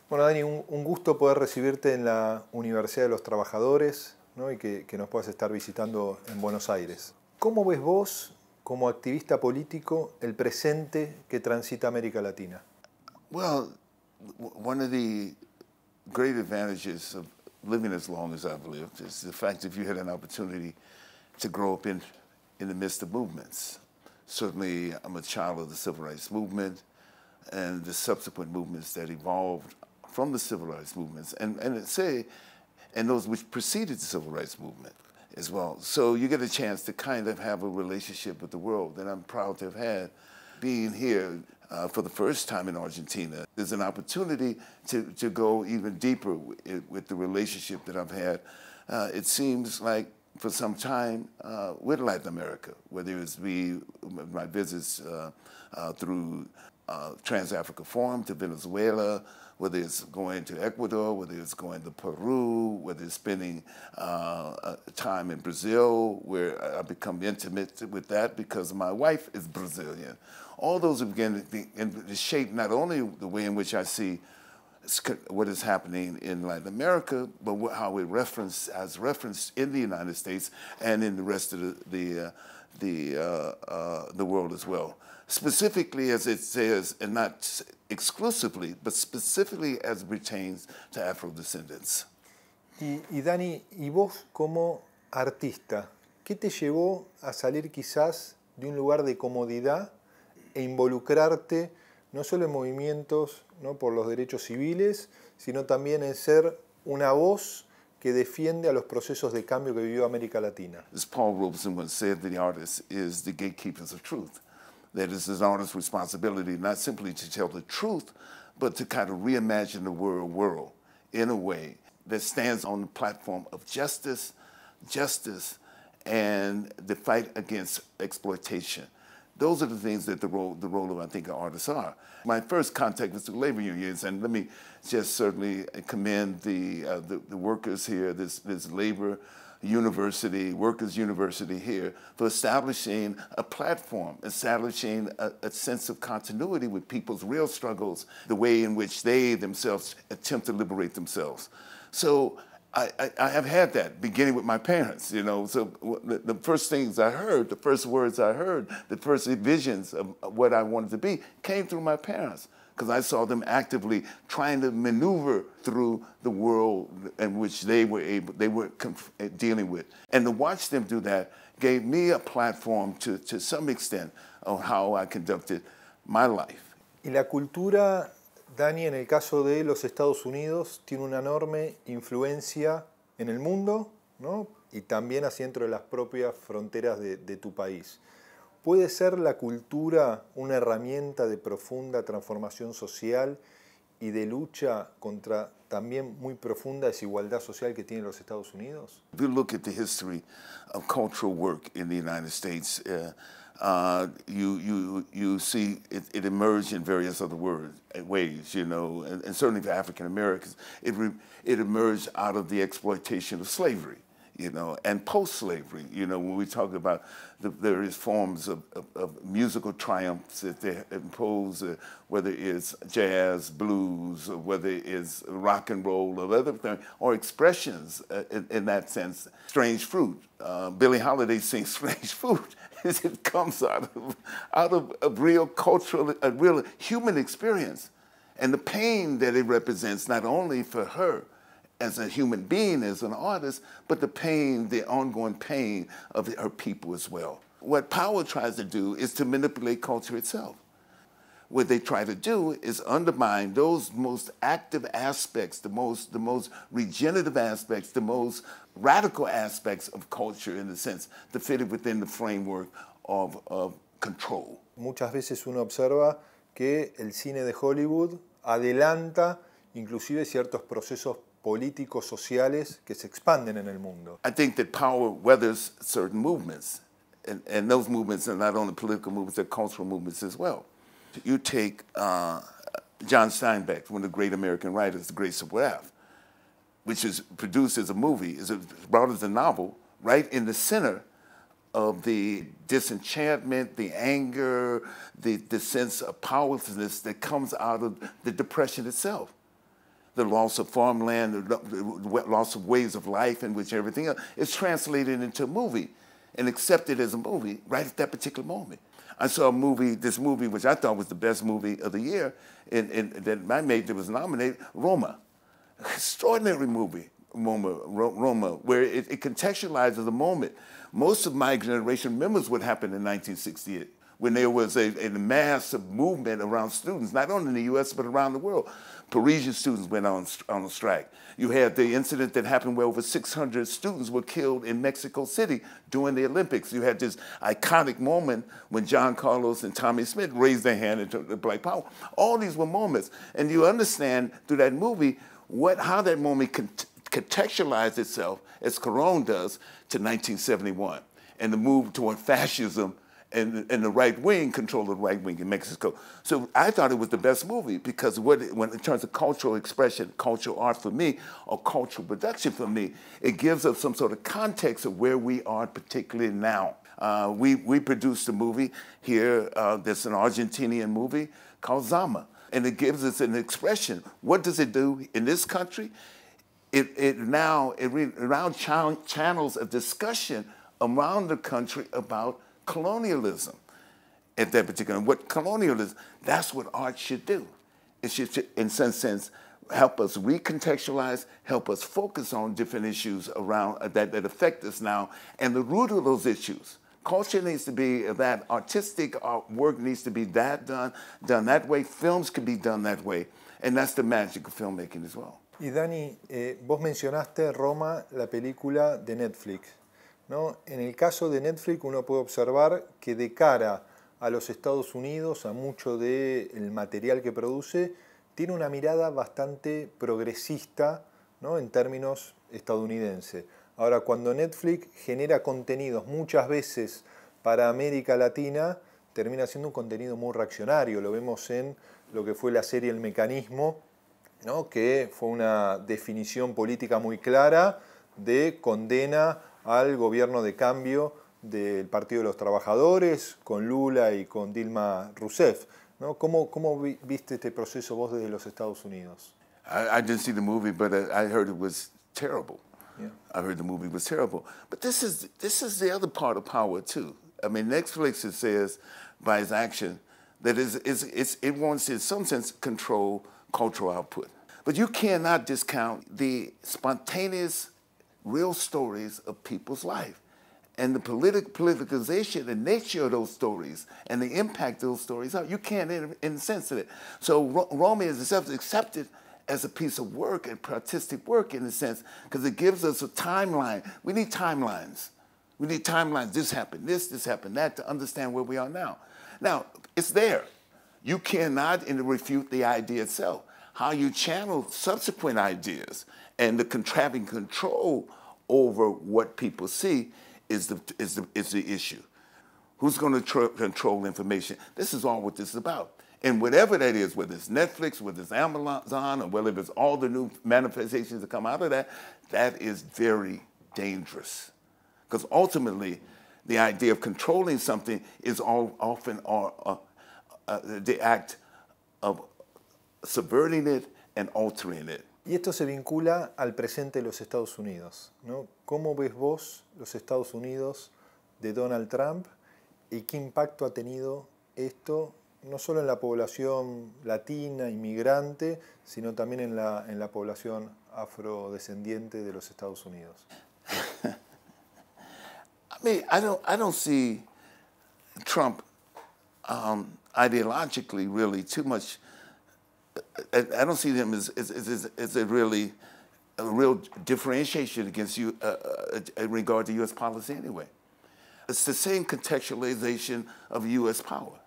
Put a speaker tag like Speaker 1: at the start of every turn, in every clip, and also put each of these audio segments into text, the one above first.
Speaker 1: Bueno, Dani, un gusto poder recibirte en la Universidad de los Trabajadores, ¿no? Y que nos puedas estar visitando en Buenos Aires. ¿Cómo ves vos, como activista político, el presente que transita América Latina?
Speaker 2: Well, one of the great advantages of living as long as I've lived is the fact that you had an opportunity to grow up in the midst of movements. Certainly, I'm a child of the Civil Rights Movement and the subsequent movements that evolved from the Civil Rights Movements, and those which preceded the Civil Rights Movement as well. So you get a chance to kind of have a relationship with the world that I'm proud to have had. Being here for the first time in Argentina, there's an opportunity to go even deeper with the relationship that I've had. It seems like for some time with Latin America, whether it's my visits through Trans-Africa Forum to Venezuela, whether it's going to Ecuador, whether it's going to Peru, whether it's spending time in Brazil, where I become intimate with that because my wife is Brazilian. All those begin to shape not only the way in which I see what is happening in Latin America, but how it as referenced in the United States and in the rest of the world as well. Specifically, as it says, and not exclusively, but specifically as it pertains to Afro-descendants.
Speaker 1: Y Dani, y vos como artista, ¿qué te llevó a salir quizás de un lugar de comodidad e involucrarte no solo en movimientos, ¿no?, por los derechos civiles, sino también en ser una voz que defiende a los procesos de cambio que vivió América Latina?
Speaker 2: As Paul Robeson once said, the artist is the gatekeepers of truth. That is an artist's responsibility not simply to tell the truth, but to kind of reimagine the world in a way that stands on the platform of justice, and the fight against exploitation. Those are the things that the role of, I think, artists are. My first contact was through labor unions, and let me just certainly commend the workers here, this labor university, workers' university here, for establishing a platform, establishing a sense of continuity with people's real struggles, the way in which they themselves attempt to liberate themselves. So I have had that, beginning with my parents, you know. So the first things I heard, the first words I heard, the first visions of what I wanted to be came through my parents, because I saw them actively trying to maneuver through the world in which they were dealing with. And to watch them do that gave me a platform to some extent of how I conducted my life.
Speaker 1: Y la cultura, Dani, en el caso de los Estados Unidos, tiene una enorme influencia en el mundo, ¿no?, y también hacia dentro de las propias fronteras de tu país. ¿Puede ser la cultura una herramienta de profunda transformación social y de lucha contra también muy profunda desigualdad social que tienen los Estados Unidos?
Speaker 2: If you look at the history of cultural work in the United States, you see it emerged in various other ways, you know, and certainly for African Americans, it emerged out of the exploitation of slavery, you know, and post-slavery, you know, when we talk about the various forms of musical triumphs that they impose, whether it's jazz, blues, or whether it's rock and roll, or other things, or expressions in that sense. Strange Fruit. Billie Holiday sings Strange Fruit. It comes out of a real cultural, a real human experience. And the pain that it represents, not only for her as a human being, as an artist, but the ongoing pain of her people as well. What power tries to do is to manipulate culture itself. What they try to do is undermine those most active aspects, the most regenerative aspects, the most radical aspects of culture, in a sense, to fit it within the framework of control.
Speaker 1: Muchas veces uno observa que el cine de Hollywood adelanta inclusive ciertos procesos políticos, sociales que se expanden en el mundo.
Speaker 2: I think that power weathers certain movements, and those movements are not only political movements, they're cultural movements as well. You take John Steinbeck, one of the great American writers, The Great Civil War, which is produced as a movie, is brought as a novel, right in the center of the disenchantment, the anger, the sense of powerlessness that comes out of the Depression itself. the loss of farmland, the loss of ways of life in which everything else is translated into a movie and accepted as a movie right at that particular moment. I saw this movie, which I thought was the best movie of the year, that I made that was nominated, Roma. Extraordinary movie, Roma, where it contextualizes the moment. Most of my generation remembers what happened in 1968, when there was a massive movement around students, not only in the US, but around the world. Parisian students went on a strike. You had the incident that happened where over 600 students were killed in Mexico City during the Olympics. You had this iconic moment when John Carlos and Tommy Smith raised their hand into the Black Power. All these were moments. And you understand through that movie how that moment contextualized itself, as Corona does, to 1971 and the move toward fascism and the right wing, control of the right wing in Mexico. So I thought it was the best movie because when in terms of cultural expression, cultural art for me, or cultural production for me, it gives us some sort of context of where we are particularly now. We produced a movie here that's an Argentinian movie called Zama, and it gives us an expression. What does it do in this country? It around channels of discussion around the country about colonialism at that particular, what colonialism, that's what art should do. It should, in some sense, help us recontextualize, help us focus on different issues around that affect us now, and the root of those issues. Culture needs to be that, artistic work needs to be done that way, films can be done that way, and that's the magic of filmmaking as well.
Speaker 1: Y Dani, vos mencionaste Roma, la película de Netflix, ¿no? En el caso de Netflix uno puede observar que de cara a los Estados Unidos, a mucho del material que produce, tiene una mirada bastante progresista, ¿no? En términos estadounidenses. Ahora, cuando Netflix genera contenidos muchas veces para América Latina, termina siendo un contenido muy reaccionario. Lo vemos en lo que fue la serie El Mecanismo, ¿no? Que fue una definición política muy clara de condena al gobierno de cambio del Partido de los Trabajadores, con Lula y con Dilma Rousseff, ¿no? ¿Cómo viste este proceso vos desde los Estados Unidos?
Speaker 2: I didn't see the movie, but I heard it was terrible.
Speaker 1: Yeah.
Speaker 2: I heard the movie was terrible. But this is the other part of power, too. I mean, Netflix, it says, by its action, that it wants, in some sense, control cultural output. But you cannot discount the spontaneous, real stories of people's life and the politicization and nature of those stories and the impact those stories are. You can't insense it. So Roma is accepted as a piece of work and artistic work in a sense because it gives us a timeline. We need timelines. We need timelines. This happened, this happened, that, to understand where we are now. Now, it's there. You cannot refute the idea itself. How you channel subsequent ideas and having control over what people see is the issue. Who's going to control information? This is all what this is about. And whatever that is, whether it's Netflix, whether it's Amazon, or whether it's all the new manifestations that come out of that, that is very dangerous. Because ultimately, the idea of controlling something is often the act of subverting it and altering it.
Speaker 1: Y esto se vincula al presente de los Estados Unidos, ¿no? ¿Cómo ves vos los Estados Unidos de Donald Trump y qué impacto ha tenido esto no solo en la población latina, inmigrante, sino también en la población afrodescendiente de los Estados Unidos?
Speaker 2: I mean, I don't see Trump ideologically really too much. I don't see them as a real differentiation against you in regard to U.S. policy anyway. It's the same contextualization of U.S. power.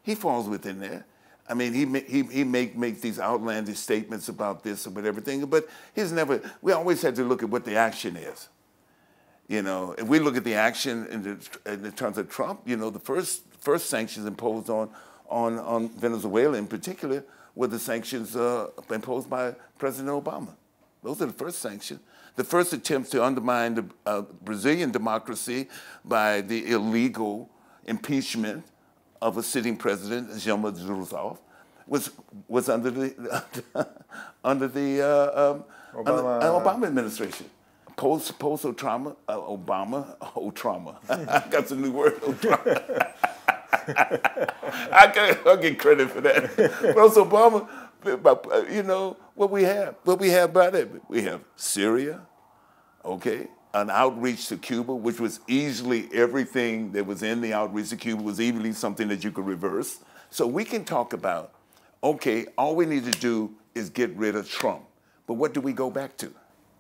Speaker 2: He falls within there. I mean, he makes these outlandish statements about this and everything, but we always had to look at what the action is. You know, if we look at the action in terms of Trump, you know, the first sanctions imposed on Venezuela in particular were the sanctions imposed by President Obama. Those are the first sanctions. The first attempts to undermine the Brazilian democracy by the illegal impeachment of a sitting president, Dilma Rousseff, was under the under the Obama administration. Post trauma, Obama, trauma. I got some new word, trauma. I'll get credit for that. But also Obama, you know, what we have by that. We have Syria, okay, an outreach to Cuba, which was easily everything that was in the outreach to Cuba was easily something that you could reverse. So we can talk about, okay, all we need to do is get rid of Trump. But what do we go back to?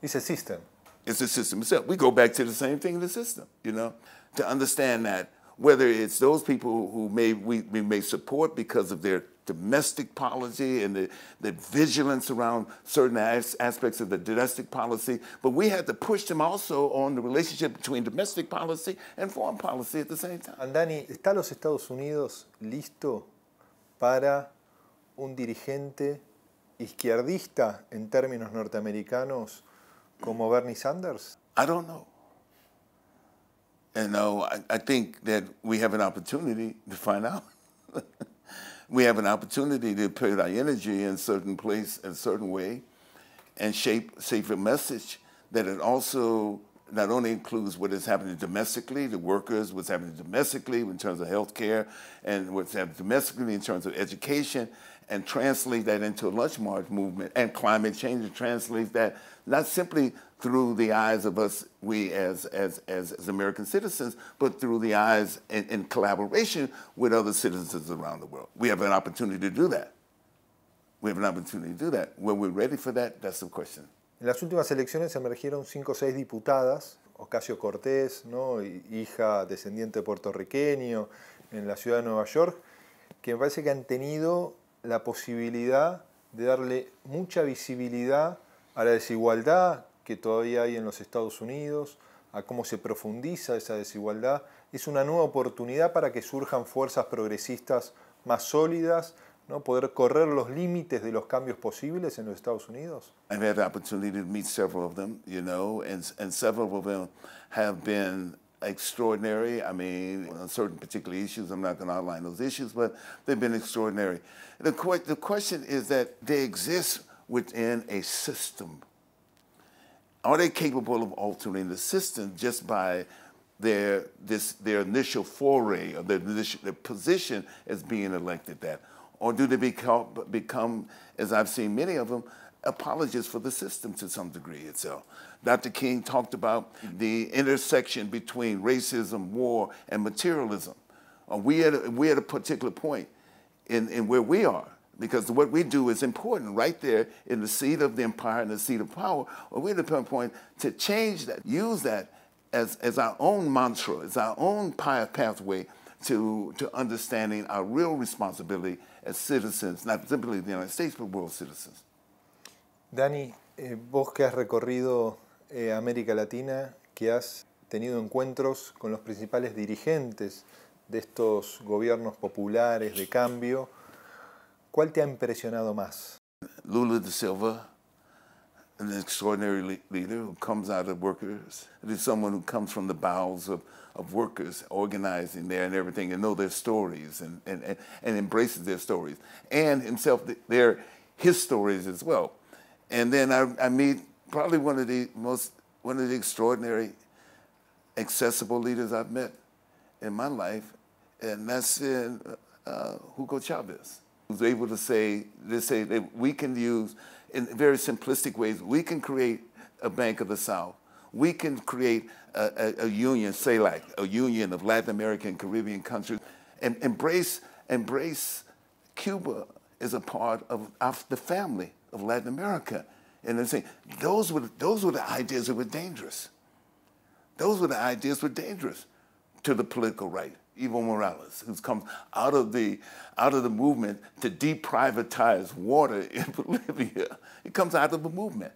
Speaker 1: It's a system.
Speaker 2: It's the system itself. We go back to the same thing in the system, you know, to understand that whether it's those people who we may support because of their domestic policy and the vigilance around certain aspects of the domestic policy, but we have to push them also on the relationship between domestic policy and foreign policy at the same time.
Speaker 1: And Dani, ¿está los Estados Unidos listo para un dirigente izquierdista en términos norteamericanos como Bernie Sanders?
Speaker 2: I don't know. And no, I think that we have an opportunity to find out. We have an opportunity to put our energy in a certain place, in a certain way, and shape a message that it also not only includes what is happening domestically, the workers, what's happening domestically in terms of health care, and what's happening domestically in terms of education, and translate that into a lunch march movement and climate change, and translate that not simply through the eyes of us, we as American citizens, but through the eyes in collaboration with other citizens around the world. We have an opportunity to do that. We have an opportunity to do that. When we're ready for that, that's the question.
Speaker 1: En las últimas elecciones emergieron 5 o 6 diputadas, Ocasio-Cortez, ¿no? Hija descendiente puertorriqueño, en la ciudad de Nueva York, que me parece que han tenido la posibilidad de darle mucha visibilidad a la desigualdad que todavía hay en los Estados Unidos, a cómo se profundiza esa desigualdad. Es una nueva oportunidad para que surjan fuerzas progresistas más sólidas, ¿no? Poder correr los límites de los cambios posibles en los Estados Unidos.
Speaker 2: I've had the opportunity to meet several of them, you know, and several of them have been extraordinary. I mean, on certain particular issues, I'm not going to outline those issues, but they've been extraordinary. The question is that they exist within a system. Are they capable of altering the system just by their initial foray or their position as being elected that? Or do they become, as I've seen many of them, apologists for the system to some degree itself? Dr. King talked about the intersection between racism, war, and materialism. We at a particular point in where we are, because what we do is important right there in the seat of the empire and the seat of power. We're at a point to change that, use that as our own mantra, as our own pathway to understanding our real responsibility as citizens, not simply the United States, but world citizens.
Speaker 1: Dani, vos que has recorrido América Latina, que has tenido encuentros con los principales dirigentes de estos gobiernos populares de cambio, ¿cuál te ha impresionado más?
Speaker 2: Lula da Silva, an extraordinary leader who comes out of workers. It is someone who comes from the bowels of workers, organizing there and everything, and know their stories and embraces their stories. And himself, his stories as well. And then I meet probably one of the extraordinary, accessible leaders I've met in my life, and that's Hugo Chavez, who's able to say that we can use, in very simplistic ways, we can create a Bank of the South. We can create a union, CELAC, a union of Latin American and Caribbean countries, and embrace Cuba as a part of the family of Latin America. And they're saying those were the ideas that were dangerous. Those were the ideas that were dangerous to the political right. Evo Morales, who's come out of the movement to deprivatize water in Bolivia. It comes out of a movement.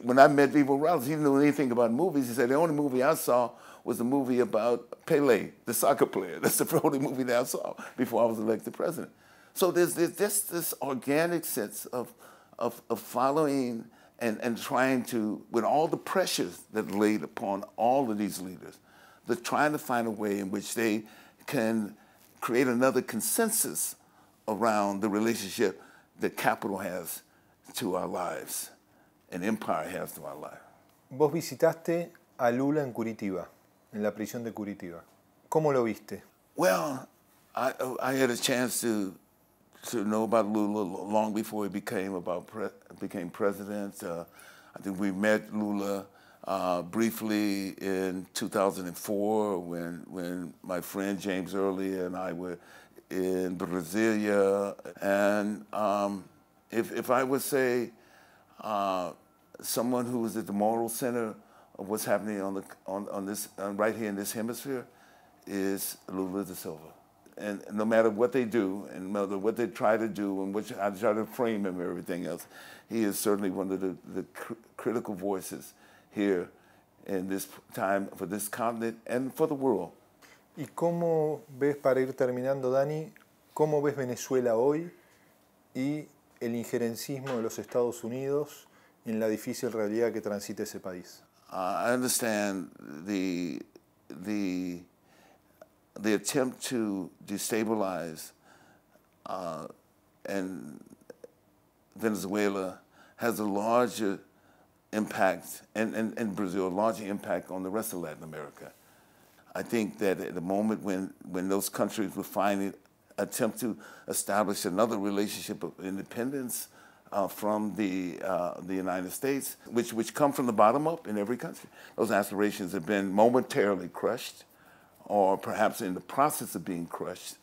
Speaker 2: When I met Evo Morales, he didn't know anything about movies. He said, the only movie I saw was a movie about Pele, the soccer player. That's the only movie that I saw before I was elected president. So there's this organic sense of following and trying to, with all the pressures that are laid upon all of these leaders, they're trying to find a way in which they can create another consensus around the relationship that capital has to our lives and empire has to our life.
Speaker 1: Vos visitaste a Lula en Curitiba, en la prisión de Curitiba. ¿Cómo lo viste?
Speaker 2: Well, I had a chance to know about Lula long before he became president. I think we met Lula briefly in 2004 when my friend James Early and I were in Brasilia. And if I would say someone who was at the moral center of what's happening on this right here in this hemisphere is Lula da Silva. And no matter what they do, and no matter what they try to do, and which I try to frame him and everything else, he is certainly one of the critical voices here in this time for this continent and for the world.
Speaker 1: ¿Y cómo ves, para ir terminando, Dani, cómo ves Venezuela hoy y el injerencismo de los Estados Unidos en la difícil realidad que transita ese país?
Speaker 2: I understand the attempt to destabilize and Venezuela has a larger impact, and Brazil, a larger impact on the rest of Latin America. I think that at the moment when those countries will finally attempt to establish another relationship of independence from the United States, which come from the bottom up in every country, those aspirations have been momentarily crushed, or perhaps in the process of being crushed.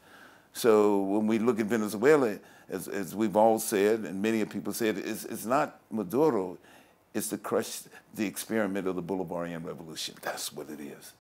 Speaker 2: So when we look at Venezuela, as we've all said, and many people said, it's not Maduro, it's to crush the experiment of the Bolivarian Revolution. That's what it is.